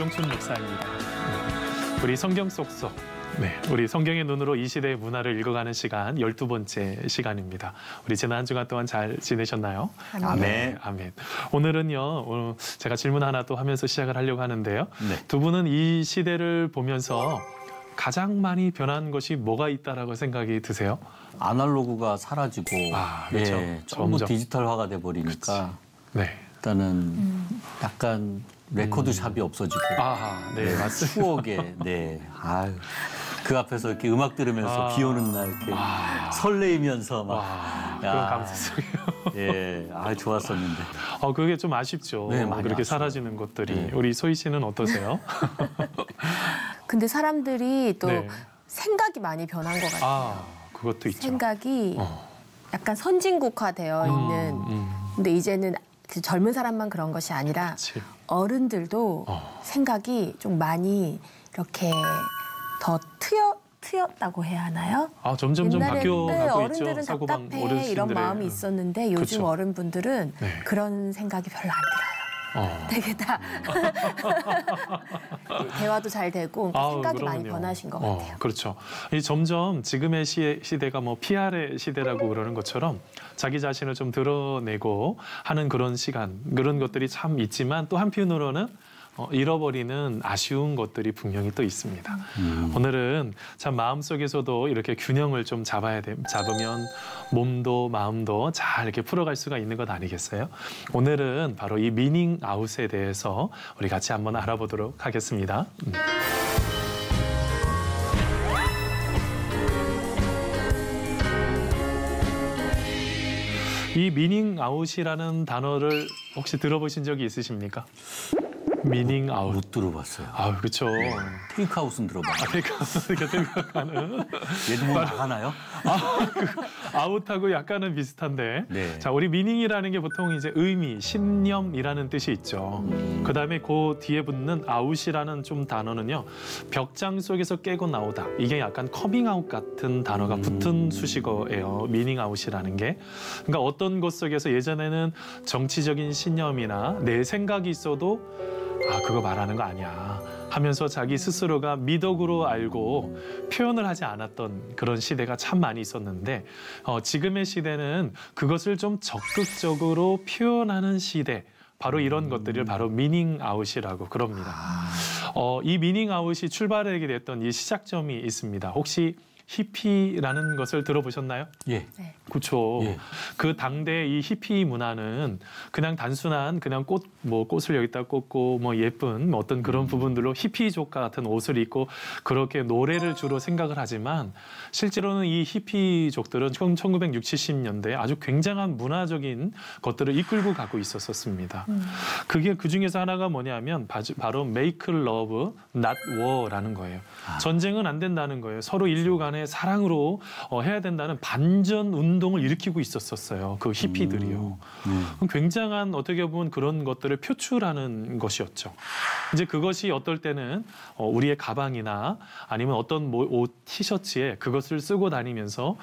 김영춘 목사입니다. 우리 성경 속속, 우리 성경의 눈으로 이 시대의 문화를 읽어가는 시간 12번째 시간입니다. 우리 지난 한 주간 동안 잘 지내셨나요? 아멘. 아멘. 오늘은요, 제가 질문 하나 또 하면서 시작을 하려고 하는데요. 네. 두 분은 이 시대를 보면서 가장 많이 변한 것이 뭐가 있다라고 생각이 드세요? 아날로그가 사라지고 그렇죠. 전부 디지털화가 돼 버리니까 일단은 약간 레코드샵이 없어지고 맞습니다. 추억에 그 앞에서 이렇게 음악 들으면서 비 오는 날 이렇게 설레이면서 막 그런 감성 속이에요. 좋았었는데. 그게 좀 아쉽죠. 많이 그렇게 아쉬워요. 사라지는 것들이. 우리 소희 씨는 어떠세요? 근데 사람들이 또 생각이 많이 변한 것 같아요. 그것도 있죠. 생각이 약간 선진국화되어 있는. 근데 이제는 그 젊은 사람만 그런 것이 아니라 어른들도 생각이 좀 많이 이렇게 더 트였다고 해야 하나요? 점점 좀 바뀌어가고 있죠. 어른들은 답답해 이런 마음이 있었는데 요즘 어른분들은 그런 생각이 별로 안 들어요. 되게 다 대화도 잘 되고 생각이 많이 변하신 것 같아요. 그렇죠. 점점 지금의 시대가 뭐 PR의 시대라고 그러는 것처럼 자기 자신을 좀 드러내고 하는 그런 시간, 그런 것들이 참 있지만 또 한편으로는 잃어버리는 아쉬운 것들이 분명히 또 있습니다. 오늘은 참 마음속에서도 이렇게 균형을 좀 잡으면 몸도 마음도 잘 이렇게 풀어갈 수가 있는 것 아니겠어요? 오늘은 바로 이 미닝 아웃에 대해서 우리 같이 한번 알아보도록 하겠습니다. 이 미닝 아웃이라는 단어를 혹시 들어보신 적이 있으십니까? 미닝 아웃. 못 들어봤어요. 그렇죠. 테이크아웃은 들어봤어요. 테이크아웃은. 얘도 뭐 나가나요? 아웃하고 약간은 비슷한데. 자, 우리 미닝이라는 게 보통 이제 의미, 신념이라는 뜻이 있죠. 그다음에 그 뒤에 붙는 아웃이라는 좀 단어는요. 벽장 속에서 깨고 나오다. 이게 약간 커밍아웃 같은 단어가 붙은 수식어예요. 미닝 아웃이라는 게. 그러니까 어떤 것 속에서 예전에는 정치적인 신념이나 내 생각이 있어도 그거 말하는 거 아니야 하면서 자기 스스로가 미덕으로 알고 표현을 하지 않았던 그런 시대가 참 많이 있었는데 지금의 시대는 그것을 좀 적극적으로 표현하는 시대, 바로 이런 것들을 바로 미닝 아웃이라고 그럽니다. 이 미닝 아웃이 출발하게 됐던 이 시작점이 있습니다. 혹시 히피라는 것을 들어보셨나요? 예. 그렇죠. 그 당대 이 히피 문화는 그냥 단순한 꽃을 여기다 꽂고 예쁜 어떤 그런 부분들로 히피족과 같은 옷을 입고 그렇게 노래를 주로 생각을 하지만 실제로는 이 히피족들은 1960, 70년대에 아주 굉장한 문화적인 것들을 이끌고 가고 있었습니다. 그게 그 중에서 하나가 뭐냐면 바로 Make Love, Not War라는 거예요. 전쟁은 안 된다는 거예요. 서로 인류 간에 사랑으로 해야 된다는 반전 운동을 일으키고 있었어요. 그 히피들이요. 굉장한 어떻게 보면 그런 것들을 표출하는 것이었죠. 이제 그것이 어떨 때는 우리의 가방이나 아니면 어떤 옷, 티셔츠에 그것을 쓰고 다니면서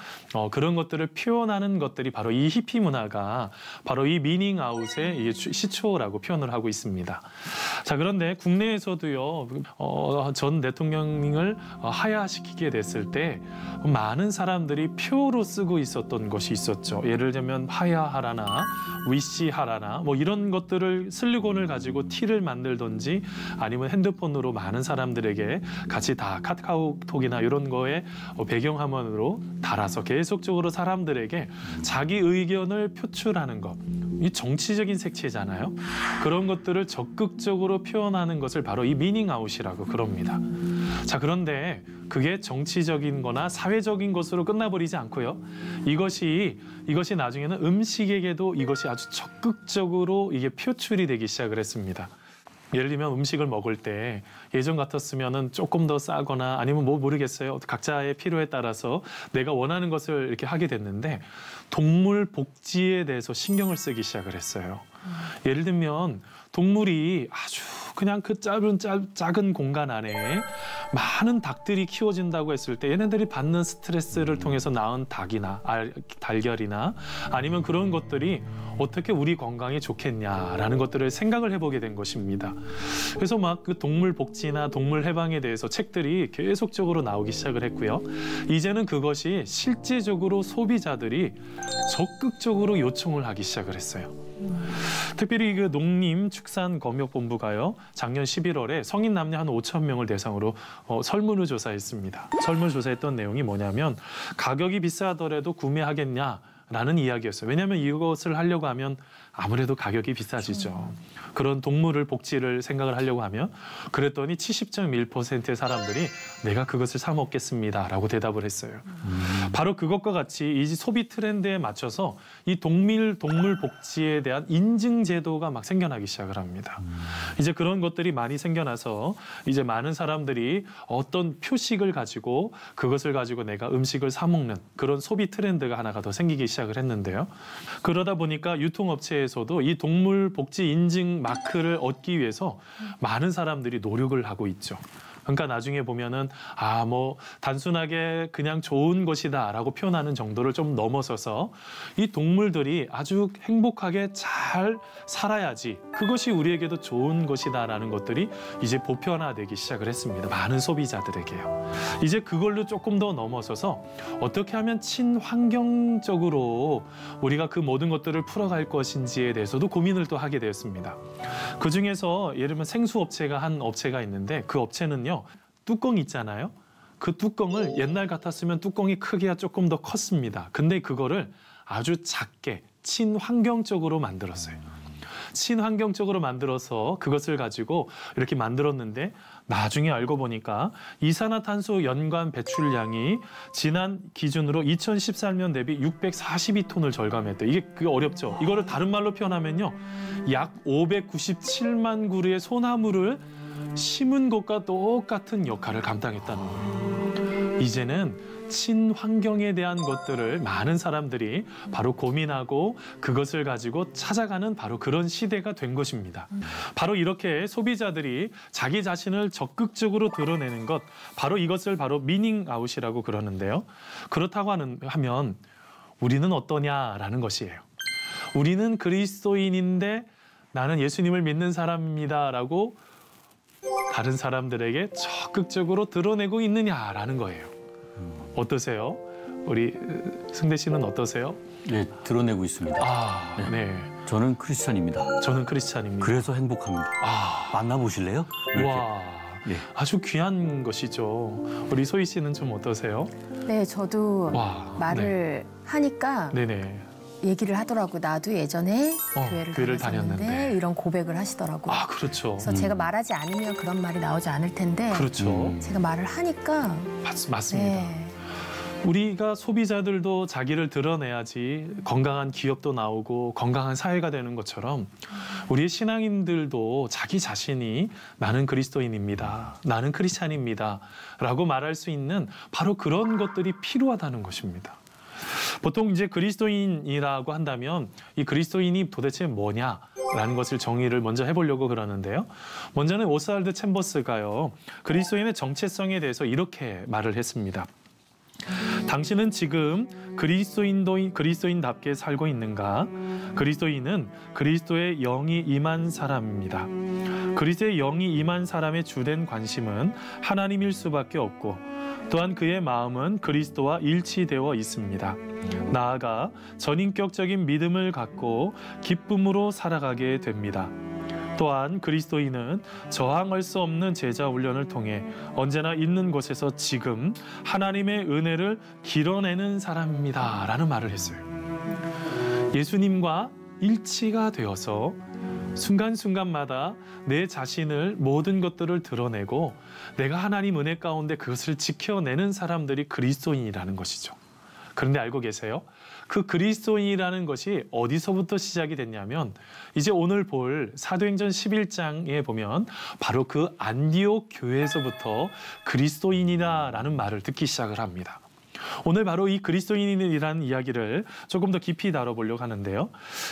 그런 것들을 표현하는 것들이 바로 이 히피 문화가 바로 이 미닝 아웃의 시초라고 표현을 하고 있습니다. 자, 그런데 국내에서도요, 전 대통령을 하야시키게 됐을 때 많은 사람들이 표로 쓰고 있었던 것이 있었죠. 예를 들면 하야하라나 위시하라나 이런 것들을 슬로건을 가지고 티를 만들든지 아니면 핸드폰으로 많은 사람들에게 같이 다 카카오톡이나 이런 거에 배경화면으로 달아서 계속적으로 사람들에게 자기 의견을 표출하는 것. 이 정치적인 색채잖아요. 그런 것들을 적극적으로 표현하는 것을 바로 이 미닝 아웃이라고 그럽니다. 자, 그런데 그게 정치적인 거나 사회적인 것으로 끝나버리지 않고요. 이것이 나중에는 음식에게도 이것이 아주 적극적으로 이게 표출이 되기 시작을 했습니다. 예를 들면 음식을 먹을 때 예전 같았으면은 조금 더 싸거나 아니면 모르겠어요. 각자의 필요에 따라서 내가 원하는 것을 이렇게 하게 됐는데 동물 복지에 대해서 신경을 쓰기 시작을 했어요. 예를 들면 동물이 아주 그냥 그 작은 공간 안에 많은 닭들이 키워진다고 했을 때 얘네들이 받는 스트레스를 통해서 낳은 닭이나 달걀이나 아니면 그런 것들이 어떻게 우리 건강에 좋겠냐라는 것들을 생각을 해보게 된 것입니다. 그래서 막 그 동물 복지나 동물 해방에 대해서 책들이 계속적으로 나오기 시작을 했고요. 이제는 그것이 실제적으로 소비자들이 적극적으로 요청을 하기 시작을 했어요. 특별히 그 농림축산검역본부가요, 작년 11월에 성인 남녀 한 5천 명을 대상으로 설문을 조사했습니다. 설문조사했던 내용이 뭐냐면 가격이 비싸더라도 구매하겠냐라는 이야기였어요. 왜냐하면 이것을 하려고 하면 아무래도 가격이 비싸지죠. 그런 동물을 복지를 생각을 하려고 하면. 그랬더니 70.1%의 사람들이 내가 그것을 사 먹겠습니다라고 대답을 했어요. 바로 그것과 같이 이 소비 트렌드에 맞춰서 이 동물 복지에 대한 인증 제도가 막 생겨나기 시작을 합니다. 이제 그런 것들이 많이 생겨나서 이제 많은 사람들이 어떤 표식을 가지고 그것을 가지고 내가 음식을 사 먹는 그런 소비 트렌드가 하나가 더 생기기 시작을 했는데요. 그러다 보니까 유통업체에서도 이 동물 복지 인증 마크를 얻기 위해서 많은 사람들이 노력을 하고 있죠. 그러니까 나중에 보면은 뭐 단순하게 그냥 좋은 것이다라고 표현하는 정도를 좀 넘어서서 이 동물들이 아주 행복하게 잘 살아야지 그것이 우리에게도 좋은 것이다라는 것들이 이제 보편화되기 시작을 했습니다. 많은 소비자들에게요. 이제 그걸로 조금 더 넘어서서 어떻게 하면 친환경적으로 우리가 그 모든 것들을 풀어갈 것인지에 대해서도 고민을 또 하게 되었습니다. 그중에서 예를 들면 생수업체가 한 업체가 있는데 그 업체는요, 뚜껑 있잖아요. 그 뚜껑을 옛날 같았으면 뚜껑이 크기가 조금 더 컸습니다. 근데 그거를 아주 작게 친환경적으로 만들었어요. 친환경적으로 만들어서 그것을 가지고 이렇게 만들었는데 나중에 알고 보니까 이산화탄소 연간 배출량이 지난 기준으로 2014년 대비 642톤을 절감했대. 이게 어렵죠. 이거를 다른 말로 표현하면요, 약 597만 그루의 소나무를 심은 것과 똑같은 역할을 감당했다는 거예요. 이제는 친환경에 대한 것들을 많은 사람들이 바로 고민하고 그것을 가지고 찾아가는 바로 그런 시대가 된 것입니다. 바로 이렇게 소비자들이 자기 자신을 적극적으로 드러내는 것, 바로 이것을 바로 미닝 아웃이라고 그러는데요. 그렇다고 하면 우리는 어떠냐라는 것이에요. 우리는 그리스도인인데 나는 예수님을 믿는 사람입니다라고 다른 사람들에게 적극적으로 드러내고 있느냐라는 거예요. 어떠세요? 우리 승대 씨는 어떠세요? 네, 드러내고 있습니다. 네. 저는 크리스찬입니다. 저는 크리스찬입니다. 그래서 행복합니다. 만나보실래요? 와, 네. 아주 귀한 것이죠. 우리 소희 씨는 좀 어떠세요? 네, 저도 말을 하니까 네네. 얘기를 하더라고요. 나도 예전에 교회를 다녔는데 이런 고백을 하시더라고요. 그렇죠. 그래서 제가 말하지 않으면 그런 말이 나오지 않을 텐데 그렇죠. 제가 말을 하니까 맞습니다. 네. 우리가 소비자들도 자기를 드러내야지 건강한 기업도 나오고 건강한 사회가 되는 것처럼 우리의 신앙인들도 자기 자신이 나는 그리스도인입니다. 나는 크리스찬입니다. 라고 말할 수 있는 바로 그런 것들이 필요하다는 것입니다. 보통 이제 그리스도인이라고 한다면 이 그리스도인이 도대체 뭐냐라는 것을 정의를 먼저 해보려고 그러는데요. 먼저는 오스왈드 챔버스가요, 그리스도인의 정체성에 대해서 이렇게 말을 했습니다. 당신은 지금 그리스도인답게 살고 있는가? 그리스도인은 그리스도의 영이 임한 사람입니다. 그리스도의 영이 임한 사람의 주된 관심은 하나님일 수밖에 없고 또한 그의 마음은 그리스도와 일치되어 있습니다. 나아가 전인격적인 믿음을 갖고 기쁨으로 살아가게 됩니다. 또한 그리스도인은 저항할 수 없는 제자 훈련을 통해 언제나 있는 곳에서 지금 하나님의 은혜를 길어내는 사람입니다. 라는 말을 했어요. 예수님과 일치가 되어서 순간순간마다 내 자신을 모든 것들을 드러내고 내가 하나님 은혜 가운데 그것을 지켜내는 사람들이 그리스도인이라는 것이죠. 그런데 알고 계세요? 그 그리스도인이라는 것이 어디서부터 시작이 됐냐면 이제 오늘 볼 사도행전 11장에 보면 바로 그 안디옥 교회에서부터 그리스도인이라는 말을 듣기 시작을 합니다. 오늘 바로 이 그리스도인이라는 이야기를 조금 더 깊이 다뤄보려고 하는데요.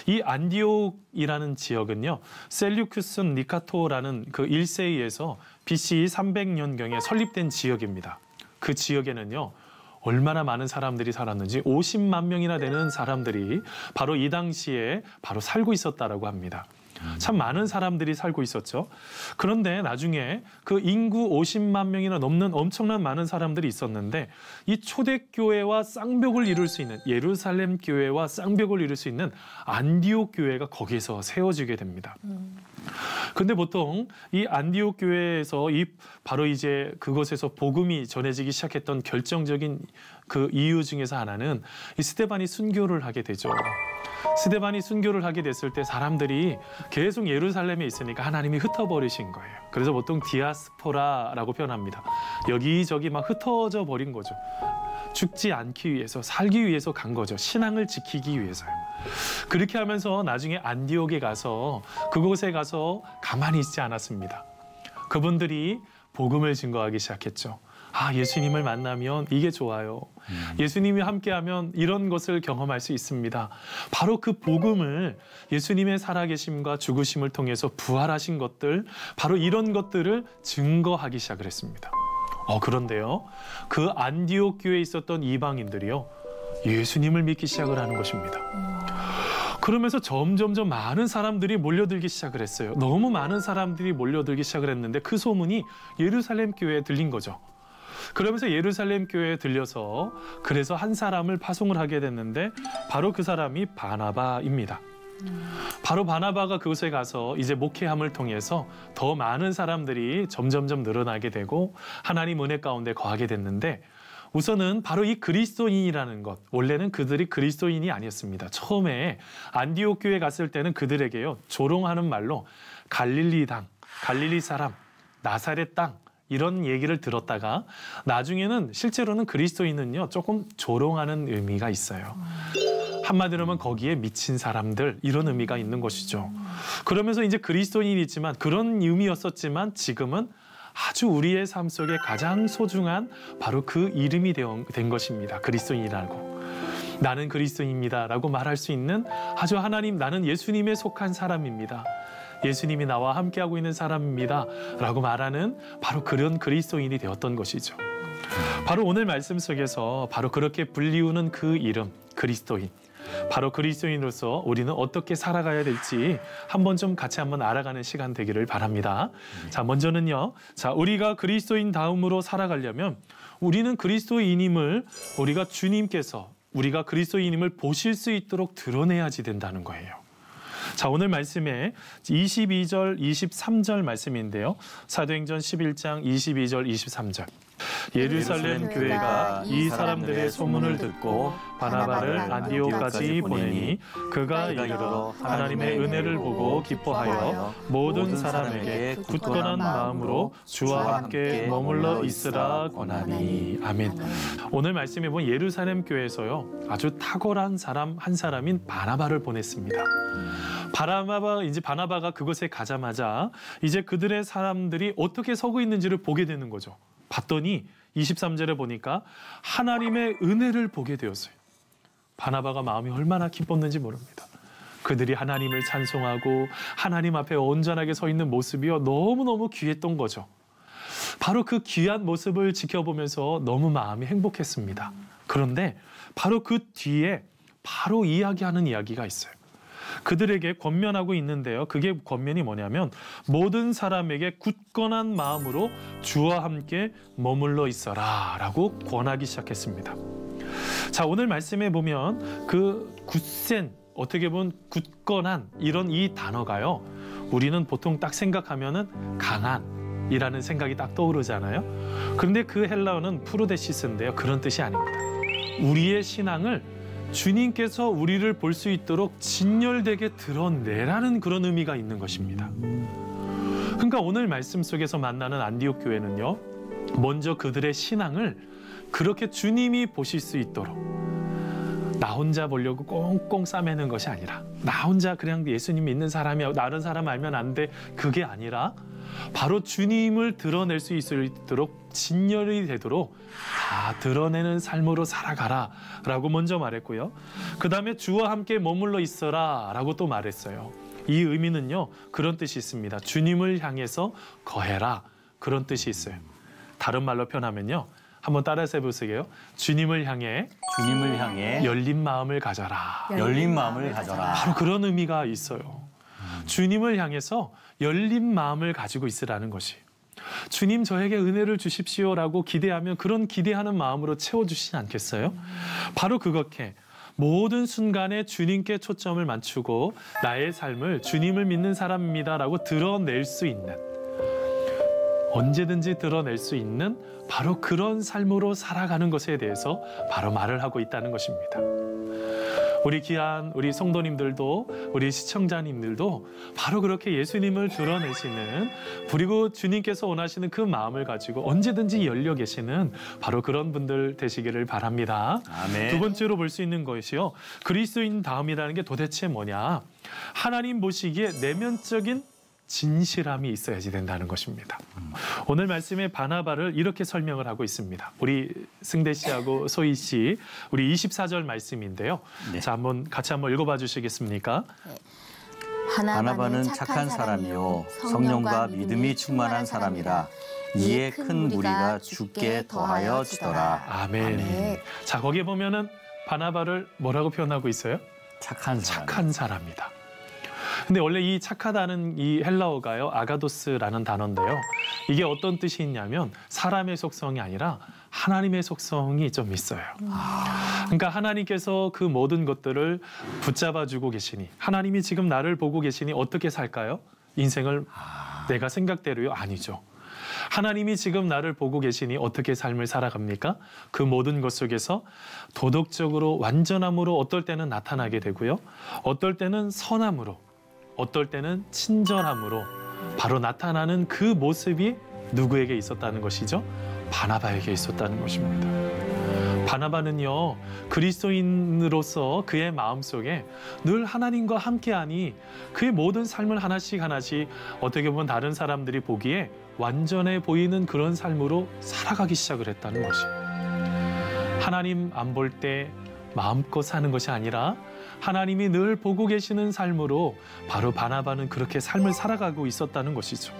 이 안디옥이라는 지역은요, 셀류쿠스 니카토라는 그 1세기에서 BC 300년경에 설립된 지역입니다. 그 지역에는요, 얼마나 많은 사람들이 살았는지 50만 명이나 되는 사람들이 바로 이 당시에 바로 살고 있었다라고 합니다. 참 많은 사람들이 살고 있었죠. 그런데 나중에 그 인구 50만 명이나 넘는 엄청난 많은 사람들이 있었는데 이 초대교회와 쌍벽을 이룰 수 있는 예루살렘 교회와 쌍벽을 이룰 수 있는 안디옥 교회가 거기에서 세워지게 됩니다. 근데 보통 이 안디옥 교회에서 바로 이제 그곳에서 복음이 전해지기 시작했던 결정적인 그 이유 중에서 하나는 이 스데반이 순교를 하게 되죠. 스데반이 순교를 하게 됐을 때 사람들이 계속 예루살렘에 있으니까 하나님이 흩어버리신 거예요. 그래서 보통 디아스포라라고 표현합니다. 여기저기 막 흩어져 버린 거죠. 죽지 않기 위해서, 살기 위해서 간 거죠. 신앙을 지키기 위해서요. 그렇게 하면서 나중에 안디옥에 가서 그곳에 가서 가만히 있지 않았습니다. 그분들이 복음을 증거하기 시작했죠. 아, 예수님을 만나면 이게 좋아요. 예수님이 함께하면 이런 것을 경험할 수 있습니다. 바로 그 복음을 예수님의 살아계심과 죽으심을 통해서 부활하신 것들, 바로 이런 것들을 증거하기 시작을 했습니다. 그런데요, 그 안디옥 교회에 있었던 이방인들이요, 예수님을 믿기 시작을 하는 것입니다. 그러면서 점점점 많은 사람들이 몰려들기 시작을 했어요. 너무 많은 사람들이 몰려들기 시작을 했는데 그 소문이 예루살렘 교회에 들린 거죠. 그러면서 예루살렘 교회에 들려서 그래서 한 사람을 파송을 하게 됐는데 바로 그 사람이 바나바입니다. 바로 바나바가 그곳에 가서 이제 목회함을 통해서 더 많은 사람들이 점점점 늘어나게 되고 하나님 은혜 가운데 거하게 됐는데 우선은 바로 이 그리스도인이라는 것, 원래는 그들이 그리스도인이 아니었습니다. 처음에 안디옥 교회 갔을 때는 그들에게요, 조롱하는 말로 갈릴리 당, 갈릴리 사람, 나사렛 땅 이런 얘기를 들었다가 나중에는 실제로는 그리스도인은요, 조금 조롱하는 의미가 있어요. 한마디로 하면 거기에 미친 사람들 이런 의미가 있는 것이죠. 그러면서 이제 그리스도인이지만 그런 의미였었지만 지금은 아주 우리의 삶 속에 가장 소중한 바로 그 이름이 된 것입니다. 그리스도인이라고. 나는 그리스도인입니다라고 말할 수 있는 아주 하나님, 나는 예수님에 속한 사람입니다. 예수님이 나와 함께하고 있는 사람입니다 라고 말하는 바로 그런 그리스도인이 되었던 것이죠. 바로 오늘 말씀 속에서 바로 그렇게 불리우는 그 이름, 그리스도인. 바로 그리스도인으로서 우리는 어떻게 살아가야 될지 한번 좀 같이 한번 알아가는 시간 되기를 바랍니다. 자, 먼저는요. 자, 우리가 그리스도인 다음으로 살아가려면 우리는 그리스도인임을 우리가 그리스도인임을 보실 수 있도록 드러내야지 된다는 거예요. 자, 오늘 말씀에 22절, 23절 말씀인데요. 사도행전 11장 22절, 23절. 예루살렘 교회가 이 사람들의 소문을 듣고 바나바를 안디옥까지 보내니 그가 이르러 하나님의 은혜를 보고 기뻐하여 모든 사람에게 굳건한 마음으로 주와 함께 머물러 있으라 권하니. 아멘. 오늘 말씀에 보면 예루살렘 교회에서요, 아주 탁월한 사람 한 사람인 바나바를 보냈습니다. 바나바가 그곳에 가자마자 이제 그들의 사람들이 어떻게 서고 있는지를 보게 되는 거죠. 봤더니 23절에 보니까 하나님의 은혜를 보게 되었어요. 바나바가 마음이 얼마나 기뻤는지 모릅니다. 그들이 하나님을 찬송하고 하나님 앞에 온전하게 서 있는 모습이요, 너무너무 귀했던 거죠. 바로 그 귀한 모습을 지켜보면서 너무 마음이 행복했습니다. 그런데 바로 그 뒤에 바로 이야기하는 이야기가 있어요. 그들에게 권면하고 있는데요. 그게 권면이 뭐냐면 모든 사람에게 굳건한 마음으로 주와 함께 머물러 있어라 라고 권하기 시작했습니다. 자, 오늘 말씀에 보면 그 굳센, 어떻게 보면 굳건한 이런 이 단어가요, 우리는 보통 딱 생각하면은 강한 이라는 생각이 딱 떠오르잖아요. 그런데 그 헬라어는 프로데시스인데요, 그런 뜻이 아닙니다. 우리의 신앙을 주님께서 우리를 볼 수 있도록 진열되게 드러내라는 그런 의미가 있는 것입니다. 그러니까 오늘 말씀 속에서 만나는 안디옥 교회는요, 먼저 그들의 신앙을 그렇게 주님이 보실 수 있도록 나 혼자 보려고 꽁꽁 싸매는 것이 아니라, 나 혼자 그냥 예수님 믿는 사람이야, 다른 사람 알면 안 돼, 그게 아니라 바로 주님을 드러낼 수 있도록 진열이 되도록 다 드러내는 삶으로 살아가라 라고 먼저 말했고요. 그 다음에 주와 함께 머물러 있어라 라고 또 말했어요. 이 의미는요, 그런 뜻이 있습니다. 주님을 향해서 거해라, 그런 뜻이 있어요. 다른 말로 표현하면요, 한번 따라서 해보세요. 주님을 향해 열린 마음을 가져라. 열린 마음을 가져라. 바로 그런 의미가 있어요. 주님을 향해서 열린 마음을 가지고 있으라는 것이. 주님 저에게 은혜를 주십시오라고 기대하면 그런 기대하는 마음으로 채워주시지 않겠어요? 바로 그렇게 모든 순간에 주님께 초점을 맞추고 나의 삶을 주님을 믿는 사람입니다라고 드러낼 수 있는, 언제든지 드러낼 수 있는 바로 그런 삶으로 살아가는 것에 대해서 바로 말을 하고 있다는 것입니다. 우리 귀한 우리 성도님들도 우리 시청자님들도 바로 그렇게 예수님을 드러내시는, 그리고 주님께서 원하시는 그 마음을 가지고 언제든지 열려 계시는 바로 그런 분들 되시기를 바랍니다. 아멘. 두 번째로 볼 수 있는 것이요, 그리스도인 다음이라는 게 도대체 뭐냐? 하나님 보시기에 내면적인 진실함이 있어야지 된다는 것입니다. 오늘 말씀에 바나바를 이렇게 설명을 하고 있습니다. 우리 승대 씨하고 소희 씨, 우리 24절 말씀인데요. 네. 자, 같이 한번 읽어봐 주시겠습니까? 바나바는 착한 사람이요 성령과 믿음이 충만한 사람이라 이에 큰 무리가 주께 더하여 지더라. 아멘. 아멘. 자, 거기에 보면은 바나바를 뭐라고 표현하고 있어요? 착한 사람. 착한 사람이다. 근데 원래 이 착하다는 이 헬라어가요, 아가도스라는 단어인데요. 이게 어떤 뜻이 있냐면 사람의 속성이 아니라 하나님의 속성이 좀 있어요. 그러니까 하나님께서 그 모든 것들을 붙잡아주고 계시니, 하나님이 지금 나를 보고 계시니 어떻게 살까요? 인생을 내가 생각대로요? 아니죠. 하나님이 지금 나를 보고 계시니 어떻게 삶을 살아갑니까? 그 모든 것 속에서 도덕적으로 완전함으로 어떨 때는 나타나게 되고요. 어떨 때는 선함으로, 어떨 때는 친절함으로 바로 나타나는 그 모습이 누구에게 있었다는 것이죠? 바나바에게 있었다는 것입니다. 바나바는요, 그리스도인으로서 그의 마음속에 늘 하나님과 함께하니 그의 모든 삶을 하나씩 어떻게 보면 다른 사람들이 보기에 완전해 보이는 그런 삶으로 살아가기 시작을 했다는 것이. 하나님 안 볼 때 마음껏 사는 것이 아니라 하나님이 늘 보고 계시는 삶으로 바로 바나바는 그렇게 삶을 살아가고 있었다는 것이죠.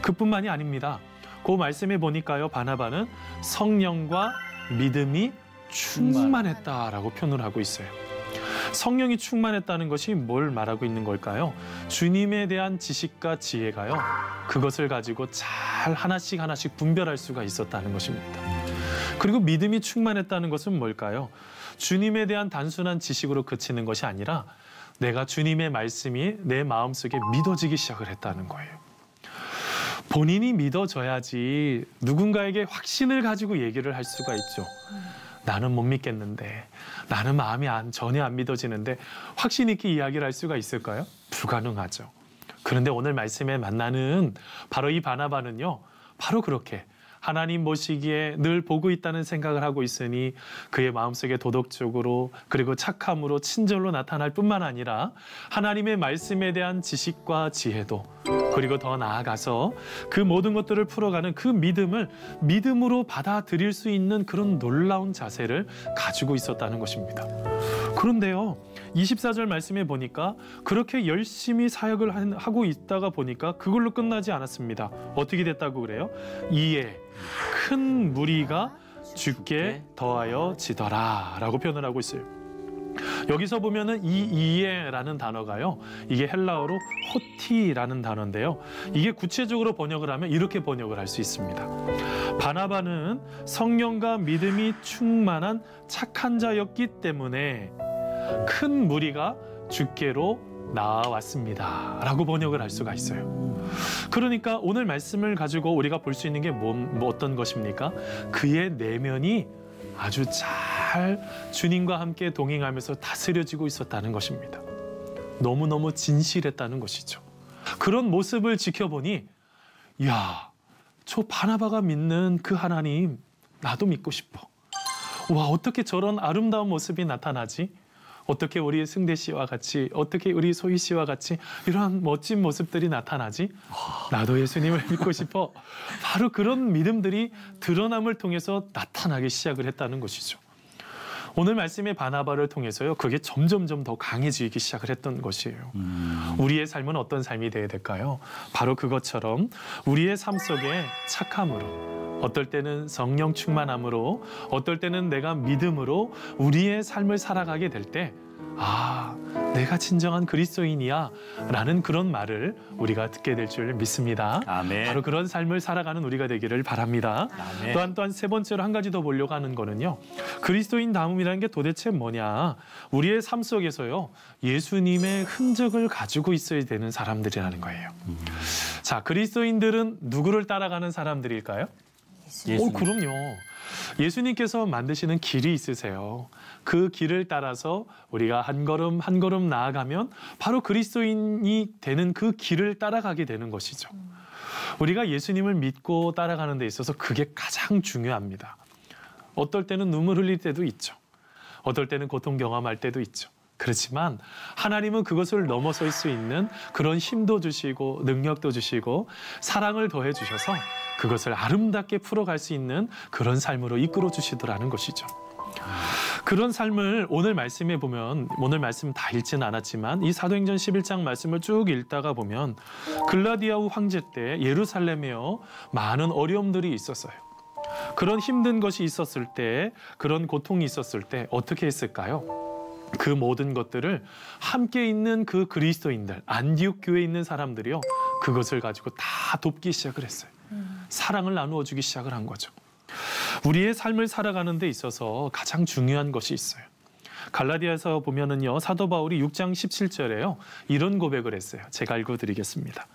그뿐만이 아닙니다. 그 말씀에 보니까요, 바나바는 성령과 믿음이 충만했다라고 표현을 하고 있어요. 성령이 충만했다는 것이 뭘 말하고 있는 걸까요? 주님에 대한 지식과 지혜가요, 그것을 가지고 잘 하나씩 분별할 수가 있었다는 것입니다. 그리고 믿음이 충만했다는 것은 뭘까요? 주님에 대한 단순한 지식으로 그치는 것이 아니라 내가 주님의 말씀이 내 마음속에 믿어지기 시작을 했다는 거예요. 본인이 믿어져야지 누군가에게 확신을 가지고 얘기를 할 수가 있죠. 나는 못 믿겠는데, 나는 마음이 전혀 안 믿어지는데 확신 있게 이야기를 할 수가 있을까요? 불가능하죠. 그런데 오늘 말씀에 만나는 바로 이 바나바는요, 바로 그렇게 하나님 보시기에 늘 보고 있다는 생각을 하고 있으니 그의 마음속에 도덕적으로 그리고 착함으로 친절로 나타날 뿐만 아니라 하나님의 말씀에 대한 지식과 지혜도, 그리고 더 나아가서 그 모든 것들을 풀어가는 그 믿음을 믿음으로 받아들일 수 있는 그런 놀라운 자세를 가지고 있었다는 것입니다. 그런데요, 24절 말씀에 보니까 그렇게 열심히 사역을 하고 있다가 보니까 그걸로 끝나지 않았습니다. 어떻게 됐다고 그래요? 이에 큰 무리가 주께 더하여 지더라 라고 표현을 하고 있어요. 여기서 보면은 이 이에라는 단어가요, 이게 헬라어로 호티라는 단어인데요. 이게 구체적으로 번역을 하면 이렇게 번역을 할 수 있습니다. 바나바는 성령과 믿음이 충만한 착한 자였기 때문에 큰 무리가 주께로 나왔습니다 라고 번역을 할 수가 있어요. 그러니까 오늘 말씀을 가지고 우리가 볼 수 있는 게 어떤 것입니까? 그의 내면이 아주 잘 주님과 함께 동행하면서 다스려지고 있었다는 것입니다. 너무너무 진실했다는 것이죠. 그런 모습을 지켜보니, 야, 저 바나바가 믿는 그 하나님 나도 믿고 싶어. 와, 어떻게 저런 아름다운 모습이 나타나지? 어떻게 우리 승대 씨와 같이, 어떻게 우리 소희 씨와 같이 이러한 멋진 모습들이 나타나지? 나도 예수님을 믿고 싶어. 바로 그런 믿음들이 드러남을 통해서 나타나기 시작을 했다는 것이죠. 오늘 말씀의 바나바를 통해서요, 그게 점점점 더 강해지기 시작을 했던 것이에요. 우리의 삶은 어떤 삶이 되어야 될까요? 바로 그것처럼 우리의 삶 속에 착함으로, 어떨 때는 성령 충만함으로, 어떨 때는 내가 믿음으로 우리의 삶을 살아가게 될 때, 아, 내가 진정한 그리스도인이야 라는 그런 말을 우리가 듣게 될 줄 믿습니다. 아멘. 바로 그런 삶을 살아가는 우리가 되기를 바랍니다. 아멘. 또한 세 번째로 한 가지 더 보려고 하는 거는요, 그리스도인다움이라는 게 도대체 뭐냐. 우리의 삶 속에서요, 예수님의 흔적을 가지고 있어야 되는 사람들이라는 거예요. 자, 그리스도인들은 누구를 따라가는 사람들일까요? 예수님. 그럼요. 예수님께서 만드시는 길이 있으세요. 그 길을 따라서 우리가 한 걸음 한 걸음 나아가면 바로 그리스도인이 되는 그 길을 따라가게 되는 것이죠. 우리가 예수님을 믿고 따라가는 데 있어서 그게 가장 중요합니다. 어떨 때는 눈물 흘릴 때도 있죠. 어떨 때는 고통 경험할 때도 있죠. 그렇지만 하나님은 그것을 넘어설 수 있는 그런 힘도 주시고 능력도 주시고 사랑을 더해 주셔서 그것을 아름답게 풀어갈 수 있는 그런 삶으로 이끌어 주시더라는 것이죠. 그런 삶을 오늘 말씀에 보면, 오늘 말씀 다 읽지는 않았지만 이 사도행전 11장 말씀을 쭉 읽다가 보면 글라디아우 황제 때 예루살렘에요, 많은 어려움들이 있었어요. 그런 힘든 것이 있었을 때, 그런 고통이 있었을 때 어떻게 했을까요? 그 모든 것들을 함께 있는 그 그리스도인들, 안디옥 교회에 있는 사람들이요, 그것을 가지고 다 돕기 시작을 했어요. 사랑을 나누어 주기 시작을 한 거죠. 우리의 삶을 살아가는 데 있어서 가장 중요한 것이 있어요. 갈라디아서 보면은요, 사도 바울이 6장 17절에요, 이런 고백을 했어요. 제가 읽어드리겠습니다.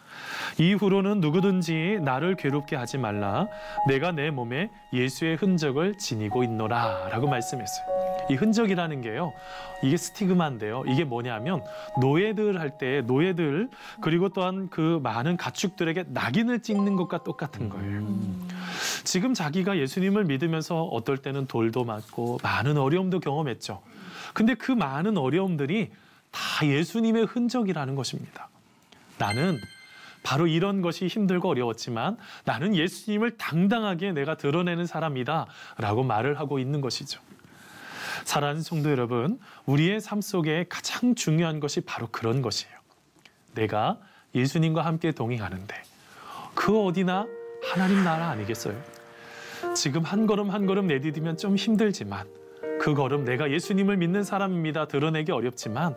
이후로는 누구든지 나를 괴롭게 하지 말라. 내가 내 몸에 예수의 흔적을 지니고 있노라 라고 말씀했어요. 이 흔적이라는 게요, 이게 스티그마인데요. 이게 뭐냐면 노예들 할 때 노예들, 그리고 또한 그 많은 가축들에게 낙인을 찍는 것과 똑같은 거예요. 지금 자기가 예수님을 믿으면서 어떨 때는 돌도 맞고 많은 어려움도 경험했죠. 근데 그 많은 어려움들이 다 예수님의 흔적이라는 것입니다. 나는 바로 이런 것이 힘들고 어려웠지만 나는 예수님을 당당하게 내가 드러내는 사람이다 라고 말을 하고 있는 것이죠. 사랑하는 성도 여러분, 우리의 삶 속에 가장 중요한 것이 바로 그런 것이에요. 내가 예수님과 함께 동행하는데 그 어디나 하나님 나라 아니겠어요? 지금 한 걸음 한 걸음 내디디면 좀 힘들지만 그 걸음 내가 예수님을 믿는 사람입니다 드러내기 어렵지만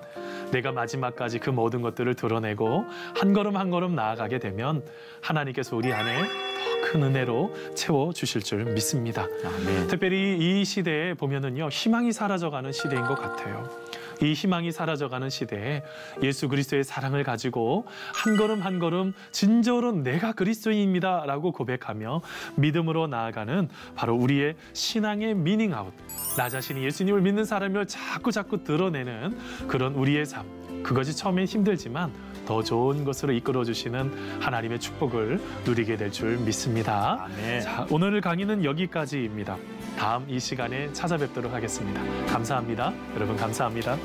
내가 마지막까지 그 모든 것들을 드러내고 한 걸음 한 걸음 나아가게 되면 하나님께서 우리 안에 더 큰 은혜로 채워주실 줄 믿습니다. 아멘. 특별히 이 시대에 보면은요, 희망이 사라져가는 시대인 것 같아요. 이 희망이 사라져가는 시대에 예수 그리스도의 사랑을 가지고 한 걸음 한 걸음 진정으로 내가 그리스도인입니다 라고 고백하며 믿음으로 나아가는 바로 우리의 신앙의 미닝아웃, 나 자신이 예수님을 믿는 사람을 자꾸 드러내는 그런 우리의 삶, 그것이 처음엔 힘들지만 더 좋은 것으로 이끌어주시는 하나님의 축복을 누리게 될 줄 믿습니다. 아멘. 자, 오늘 강의는 여기까지입니다. 다음 이 시간에 찾아뵙도록 하겠습니다. 감사합니다. 여러분 감사합니다.